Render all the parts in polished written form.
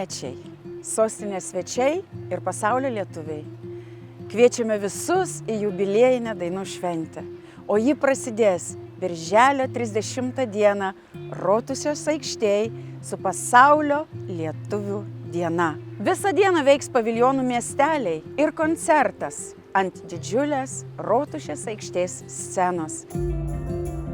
Kauniečiai, sostinės svečiai ir pasaulio lietuviai. Kviečiame visus į jubiliejinę dainų šventę, o ji prasidės Birželio 30 dieną Rotušės aikštėj su pasaulio lietuvių diena. Visą dieną veiks paviljonų miesteliai ir koncertas ant didžiulės Rotušės aikštės scenos.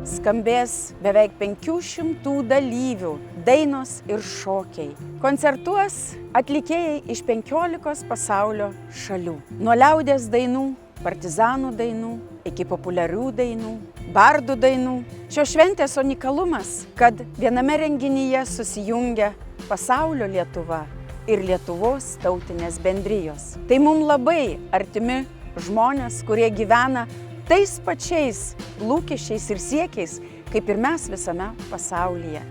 Skambės beveik 500 dalyvių, dainos ir šokiai. Koncertuos atlikėjai iš 15 pasaulio šalių. Nuo liaudies dainų, partizanų dainų, iki populiarių dainų, bardų dainų. Šios šventės unikalumas, kad viename renginyje susijungia pasaulio Lietuva ir Lietuvos tautinės bendrijos. Tai mums labai artimi žmonės, kurie gyvena tais pačiais lūkesčiais ir siekiais, kaip ir mes visame pasaulyje.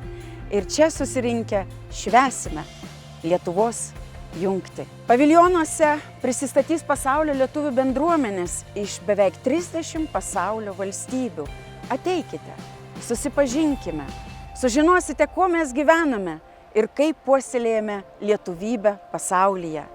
Ir čia susirinkę švęsime Lietuvos jungtį. Paviljonuose prisistatys pasaulio lietuvių bendruomenės iš beveik 30 pasaulio valstybių. Ateikite, susipažinkime, sužinosite, kuo mes gyvename ir kaip puoselėjame lietuvybę pasaulyje.